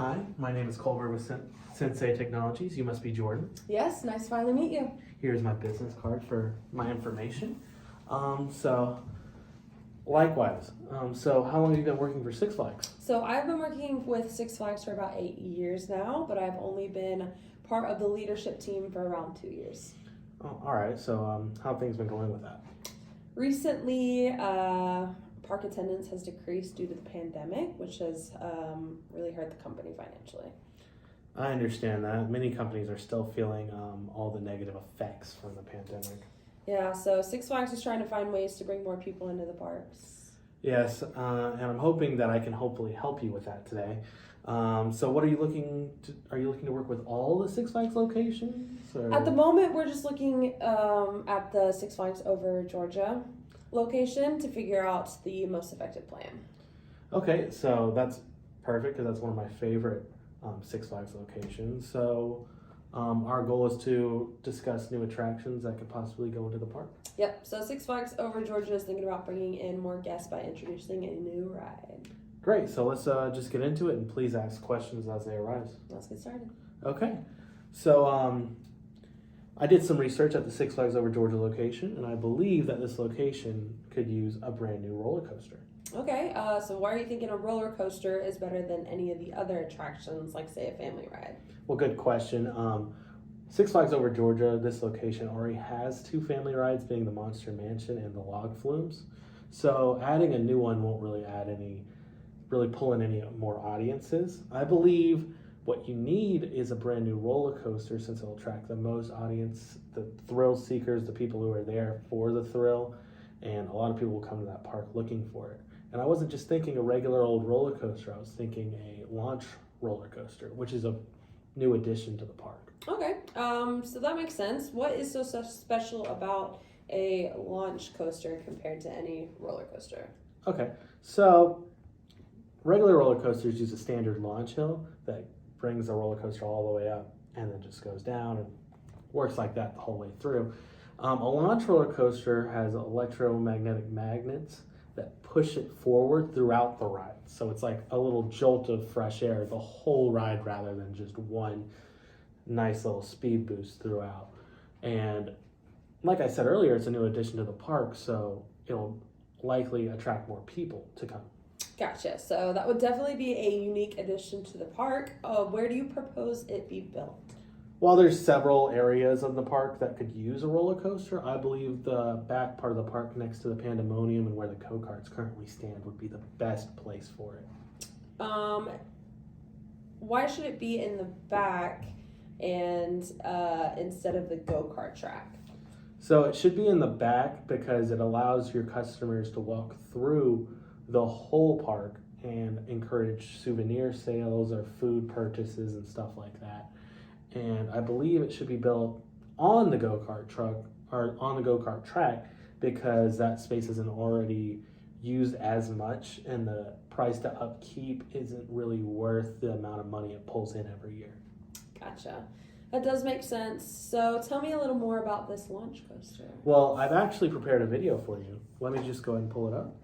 Hi, my name is Culver with Sensei Technologies. You must be Jordan. Yes, nice to finally meet you. Here's my business card for my information. So, likewise. So how long have you been working for Six Flags? So I've been working with Six Flags for about 8 years now, but I've only been part of the leadership team for around 2 years. Oh, all right. So, how have things been going with that? Recently, park attendance has decreased due to the pandemic, which has really hurt the company financially. I understand that. Many companies are still feeling all the negative effects from the pandemic. Yeah, so Six Flags is trying to find ways to bring more people into the parks. Yes, and I'm hoping that I can hopefully help you with that today. So what are you looking to? Are you looking to work with all the Six Flags locations? Or? At the moment, we're just looking at the Six Flags Over Georgia location to figure out the most effective plan. Okay, so that's perfect because that's one of my favorite Six Flags locations. So our goal is to discuss new attractions that could possibly go into the park. Yep, so Six Flags Over Georgia is thinking about bringing in more guests by introducing a new ride. Great, so let's just get into it and please ask questions as they arise. Let's get started. Okay, so I did some research at the Six Flags Over Georgia location, and I believe that this location could use a brand new roller coaster. Okay, so why are you thinking a roller coaster is better than any of the other attractions, like say a family ride? Well, good question. Six Flags Over Georgia, this location already has two family rides, being the Monster Mansion and the Log Flumes. So adding a new one won't really pull in any more audiences. I believe what you need is a brand new roller coaster, since it'll attract the most audience, the thrill seekers, the people who are there for the thrill, and a lot of people will come to that park looking for it. And I wasn't just thinking a regular old roller coaster, I was thinking a launch roller coaster, which is a new addition to the park. Okay, so that makes sense. What is so special about a launch coaster compared to any roller coaster? Okay, so regular roller coasters use a standard launch hill that brings the roller coaster all the way up and then just goes down and works like that the whole way through. A launch roller coaster has electromagnetic magnets that push it forward throughout the ride. So it's like a little jolt of fresh air the whole ride rather than just one nice little speed boost throughout. And like I said earlier, it's a new addition to the park, so it'll likely attract more people to come. Gotcha, so that would definitely be a unique addition to the park. Where do you propose it be built? While there's several areas of the park that could use a roller coaster, I believe the back part of the park next to the Pandemonium and where the go-karts currently stand would be the best place for it. Why should it be in the back and instead of the go-kart track? So it should be in the back because it allows your customers to walk through the whole park and encourage souvenir sales or food purchases and stuff like that. And I believe it should be built on the go-kart truck or on the go-kart track because that space isn't already used as much and the price to upkeep isn't really worth the amount of money it pulls in every year. Gotcha. That does make sense. So tell me a little more about this launch coaster. Well, I've actually prepared a video for you. Let me just go ahead and pull it up.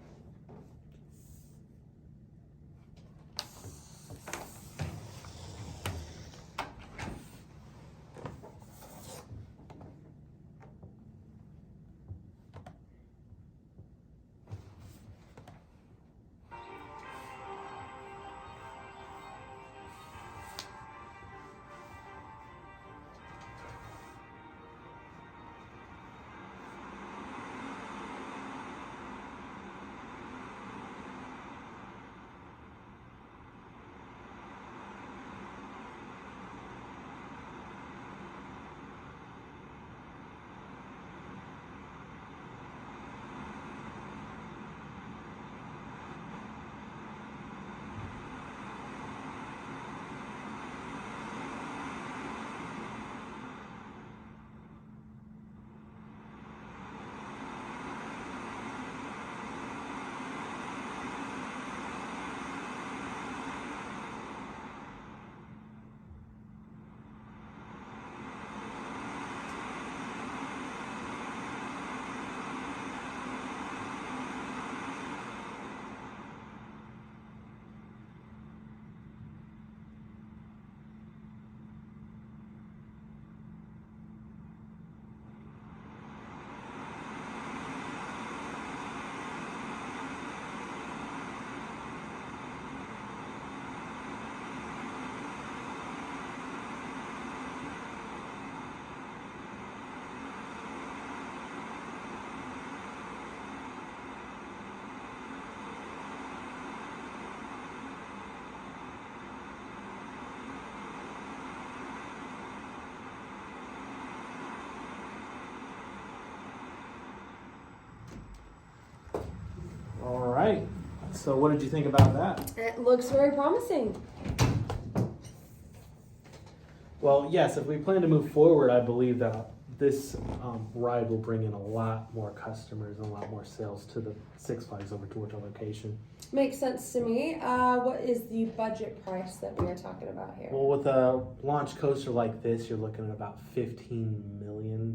All right. So what did you think about that? It looks very promising. Well, yes, if we plan to move forward, I believe that this ride will bring in a lot more customers and a lot more sales to the Six Flags Over Georgia location. Makes sense to me. What is the budget price that we are talking about here? Well, with a launch coaster like this, you're looking at about $15 million,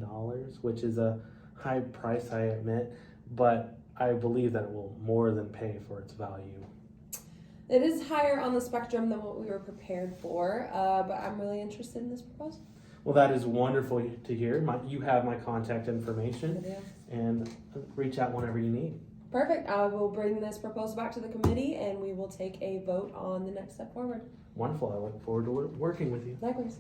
which is a high price, I admit, but I believe that it will more than pay for its value. It is higher on the spectrum than what we were prepared for, but I'm really interested in this proposal. Well, that is wonderful to hear. You have my contact information, and reach out whenever you need. Perfect. I will bring this proposal back to the committee, and we will take a vote on the next step forward. Wonderful. I look forward to working with you. Likewise.